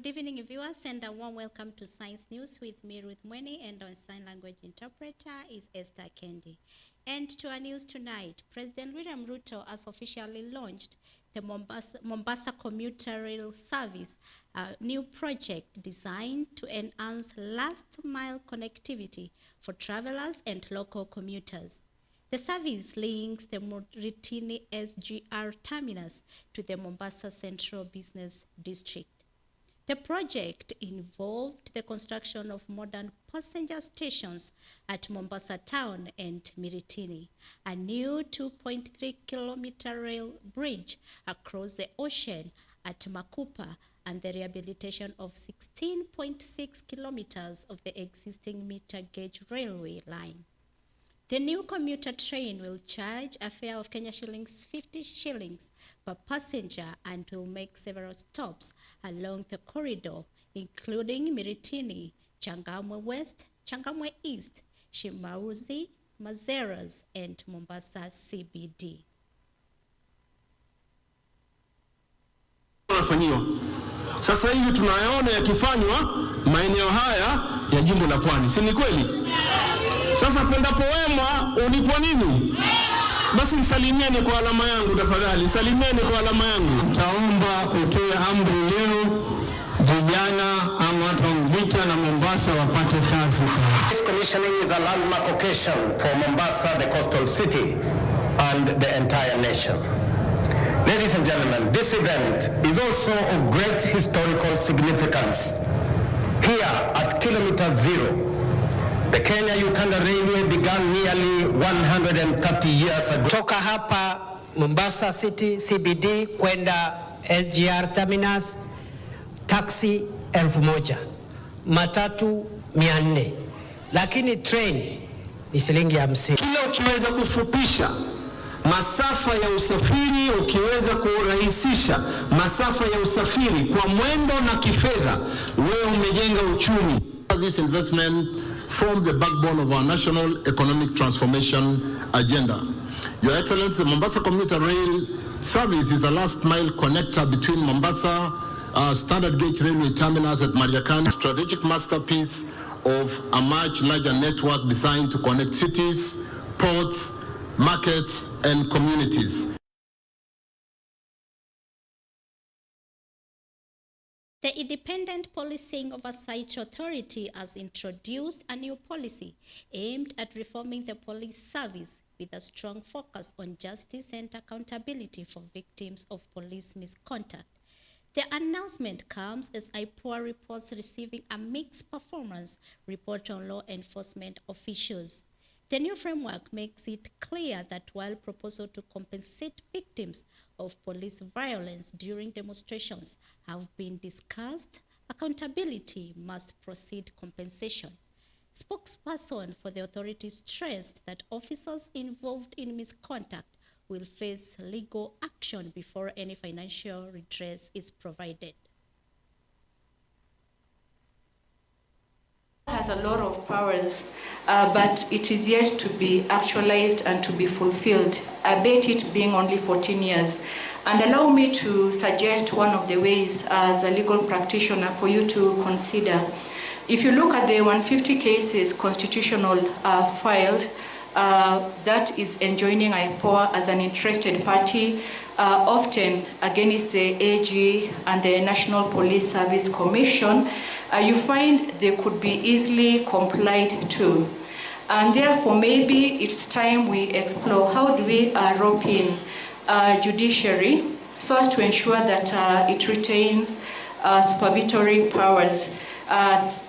evening, viewers, and a warm welcome to Science News with me, Ruth Mweni, and our sign language interpreter is Esther Kendi. And to our news tonight, President William Ruto has officially launched the Mombasa Commuter Rail Service, a new project designed to enhance last-mile connectivity for travelers and local commuters. The service links the Maritini SGR Terminus to the Mombasa Central Business District. The project involved the construction of modern passenger stations at Mombasa Town and Maritini, a new 2.3-kilometer rail bridge across the ocean at Makupa, and the rehabilitation of 16.6 kilometers of the existing meter gauge railway line. The new commuter train will charge a fare of Kenya shillings 50 shillings per passenger and will make several stops along the corridor, including Maritini, Changamwe West, Changamwe East, Shimauzi, Mazeras, and Mombasa CBD. Sasa hivi tunayaona yakifanywa maeneo haya ya jimbo la Pwani, si ni kweli? Sasa pendapo wema ulipo nini? Basi msalimieni kwa alama yangu tafadhali, salimieni kwa alama yangu. Taomba utoe amri leo vijana ama watu wa Mvita na Mombasa wapate kazi. This commissioning is a landmark occasion for Mombasa, the coastal city, and the entire nation. Ladies and gentlemen, this event is also of great historical significance. Here at kilometer 0, the Kenya-Uganda Railway began nearly 130 years ago. Toka hapa Mombasa City CBD kwenda SGR Terminus, taxi 1000, matatu 400, lakini train ni shilingi 50. Kila ukiweza kufupisha masafa ya usafiri, ukiweza kurahisisha masafa ya usafiri kwa mwendo na kifedha, wewe umejenga uchumi. This investment form the backbone of our national economic transformation agenda. Your Excellency, the Mombasa Commuter Rail Service is the last mile connector between Mombasa standard gauge railway terminus at Mariakani, strategic masterpiece of a much larger network designed to connect cities, ports, markets, and communities. The Independent Policing Oversight Authority has introduced a new policy aimed at reforming the police service with a strong focus on justice and accountability for victims of police misconduct. The announcement comes as IPOA reports receiving a mixed performance report on law enforcement officials. The new framework makes it clear that while proposals to compensate victims of police violence during demonstrations have been discussed, accountability must precede compensation. Spokesperson for the authority stressed that officers involved in misconduct will face legal action before any financial redress is provided. Has a lot of powers, but it is yet to be actualized and to be fulfilled, albeit it being only 14 years. And allow me to suggest one of the ways as a legal practitioner for you to consider. If you look at the 150 cases constitutional filed, that is enjoining IPOA as an interested party, often against the AG and the National Police Service Commission, you find they could be easily complied to. And therefore, maybe it's time we explore how do we rope in judiciary so as to ensure that it retains supervisory powers.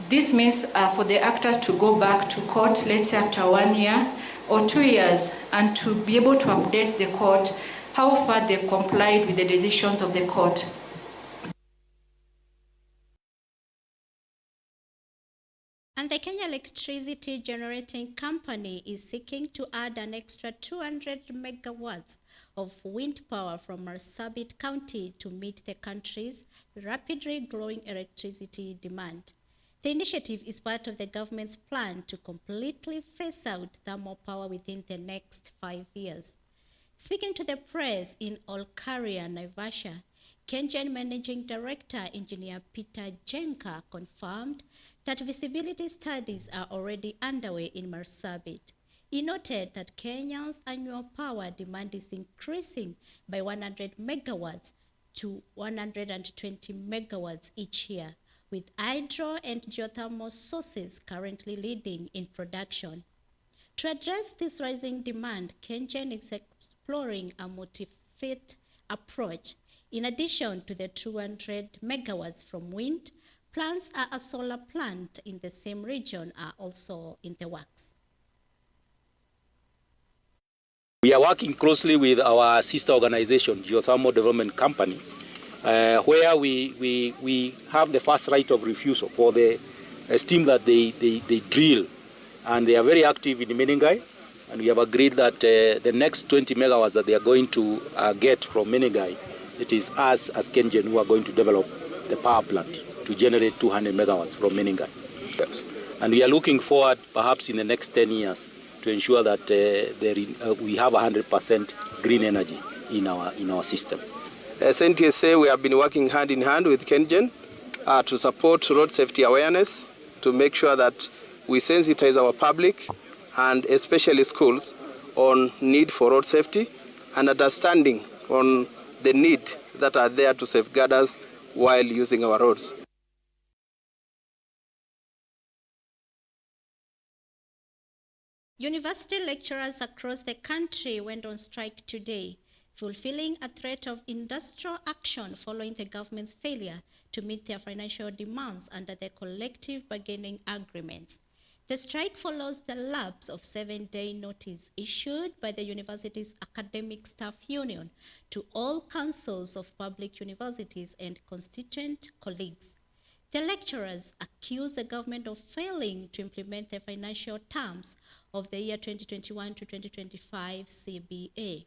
This means for the actors to go back to court, let's say after 1 year or 2 years, and to be able to update the court how far they've complied with the decisions of the court. And the Kenya Electricity Generating Company is seeking to add an extra 200 megawatts of wind power from Marsabit County to meet the country's rapidly growing electricity demand. The initiative is part of the government's plan to completely phase out thermal power within the next 5 years. Speaking to the press in Olkaria, Naivasha, KenGen Managing Director Engineer Peter Jenka confirmed that visibility studies are already underway in Marsabit. He noted that Kenya's annual power demand is increasing by 100 megawatts to 120 megawatts each year, with hydro and geothermal sources currently leading in production. To address this rising demand, KenGen is exploring a multi-faceted approach. In addition to the 200 megawatts from wind, plans at a solar plant in the same region are also in the works. We are working closely with our sister organization, Geothermal Development Company, where we have the first right of refusal for the steam that they drill, and they are very active in Menengai, and we have agreed that the next 20 megawatts that they are going to get from Menengai, it is us as KenGen who are going to develop the power plant to generate 200 megawatts from Menengai. Yes. And we are looking forward, perhaps in the next 10 years, to ensure that we have 100% green energy in our system. As NTSA, we have been working hand in hand with KenGen to support road safety awareness, to make sure that we sensitize our public and especially schools on need for road safety and understanding on the need that are there to safeguard us while using our roads. University lecturers across the country went on strike today, fulfilling a threat of industrial action following the government's failure to meet their financial demands under the collective bargaining agreements. The strike follows the lapse of 7-day notice issued by the university's academic staff union to all councils of public universities and constituent colleagues. The lecturers accuse the government of failing to implement the financial terms of the year 2021 to 2025 CBA.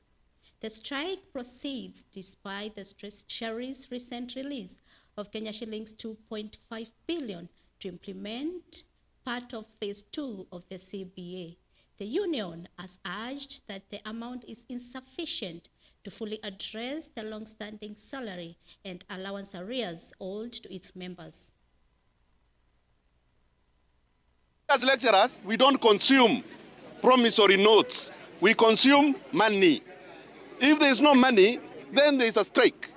The strike proceeds despite the Treasury's recent release of Kenya shillings 2.5 billion to implement part of phase 2 of the CBA. The union has urged that the amount is insufficient to fully address the long-standing salary and allowance arrears owed to its members. As lecturers, we don't consume promissory notes. We consume money. If there is no money, then there is a strike.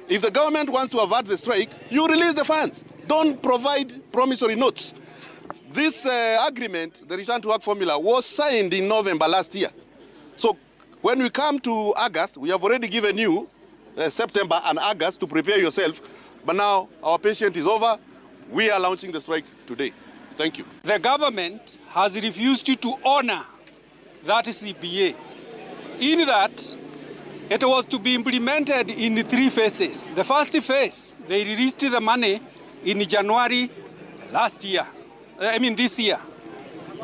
If the government wants to avert the strike, you release the funds. Don't provide promissory notes. This agreement, the return to work formula, was signed in November last year. So when we come to August, we have already given you September and August to prepare yourself. But now our patience is over. We are launching the strike today. Thank you. The government has refused to honor that CBA, in that it was to be implemented in 3 phases. The first phase, they released the money in January this year,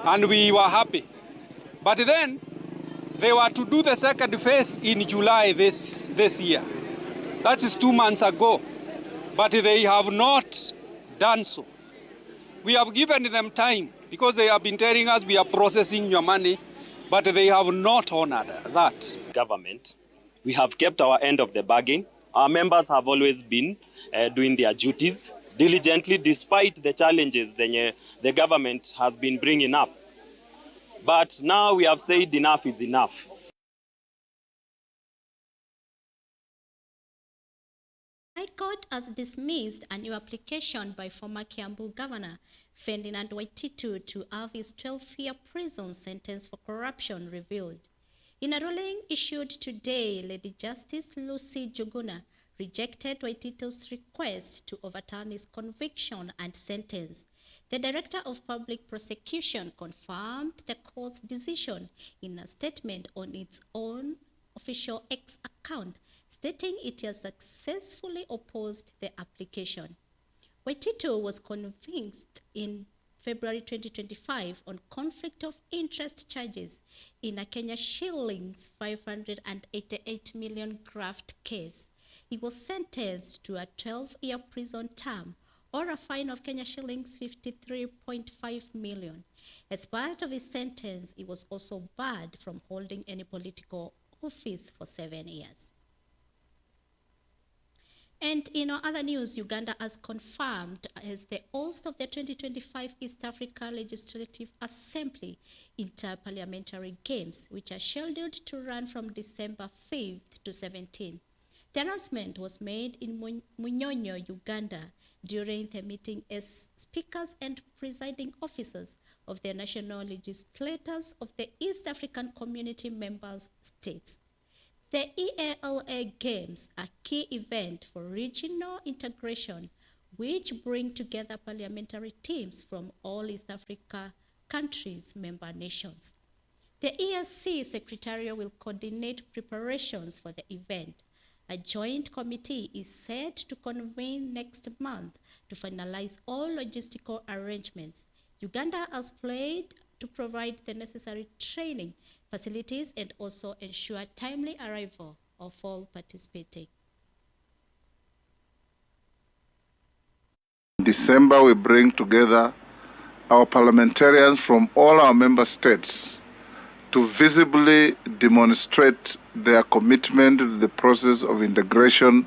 and we were happy. But then they were to do the second phase in July this year. That is 2 months ago, but they have not done so. We have given them time because they have been telling us we are processing your money, but they have not honored that. Government, we have kept our end of the bargain. Our members have always been doing their duties diligently despite the challenges the government has been bringing up. But now we have said enough is enough. High Court has dismissed a new application by former Kiambu Governor Ferdinand Waititu to have his 12-year prison sentence for corruption revealed. In a ruling issued today, Lady Justice Lucy Juguna rejected Waititu's request to overturn his conviction and sentence. The Director of Public Prosecution confirmed the court's decision in a statement on its own official X account, stating it has successfully opposed the application. Waititu was convicted in February 2025 on conflict of interest charges in a Kenya shillings 588 million graft case. He was sentenced to a 12-year prison term or a fine of Kenya shillings 53.5 million. As part of his sentence, he was also barred from holding any political office for 7 years. And in other news, Uganda has confirmed as the host of the 2025 East Africa Legislative Assembly Inter-Parliamentary Games, which are scheduled to run from December 5th to 17th. The announcement was made in Munyonyo, Uganda, during the meeting as speakers and presiding officers of the national legislators of the East African Community member states. The EALA Games are a key event for regional integration, which bring together parliamentary teams from all East Africa countries, member nations. The EAC Secretariat will coordinate preparations for the event. A joint committee is set to convene next month to finalize all logistical arrangements. Uganda has pledged to provide the necessary training, facilities, and also ensure timely arrival of all participating. In December, we bring together our parliamentarians from all our member states to visibly demonstrate their commitment to the process of integration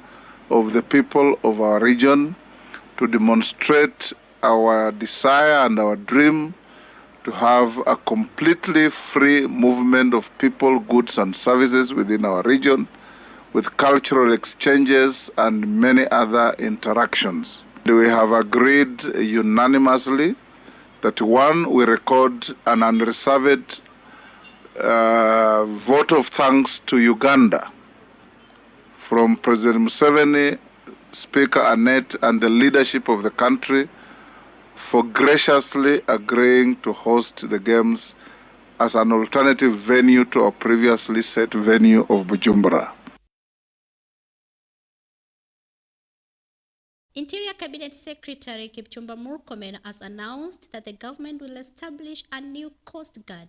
of the people of our region, to demonstrate our desire and our dream to have a completely free movement of people, goods and services within our region, with cultural exchanges and many other interactions. We have agreed unanimously that one, we record an unreserved vote of thanks to Uganda from President Museveni, Speaker Annette, and the leadership of the country for graciously agreeing to host the Games as an alternative venue to our previously set venue of Bujumbura. Interior Cabinet Secretary Kipchumba Murkomen has announced that the government will establish a new Coast Guard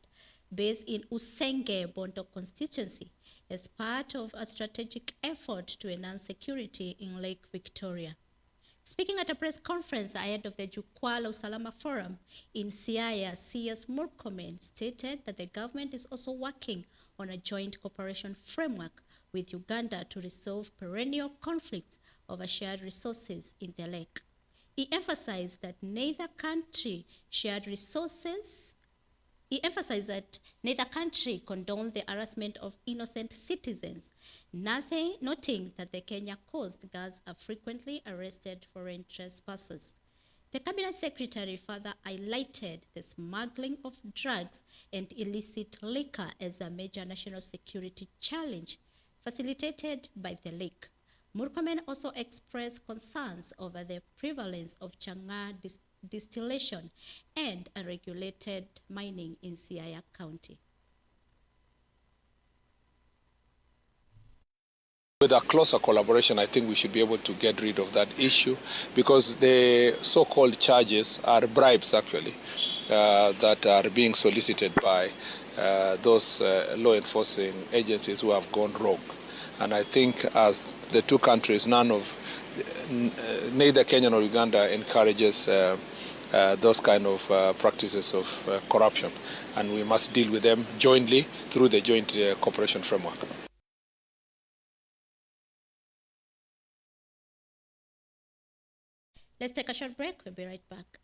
based in Usenge, Bondo constituency as part of a strategic effort to enhance security in Lake Victoria. Speaking at a press conference ahead of the Jukwaa la Usalama Forum in Siaya, CS Murkomen stated that the government is also working on a joint cooperation framework with Uganda to resolve perennial conflicts over shared resources in the lake. He emphasized that neither country condoned the harassment of innocent citizens, noting that the Kenya Coast Guards are frequently arrested foreign trespassers. The Cabinet Secretary further highlighted the smuggling of drugs and illicit liquor as a major national security challenge facilitated by the lake. Murkomen also expressed concerns over the prevalence of Chang'aa distillation and unregulated mining in Siaya County. With a closer collaboration, I think we should be able to get rid of that issue, because the so-called charges are bribes, actually, that are being solicited by those law enforcing agencies who have gone rogue. And I think as the two countries, neither Kenya nor Uganda encourages those kind of practices of corruption, and we must deal with them jointly through the joint cooperation framework. Let's take a short break. We'll be right back.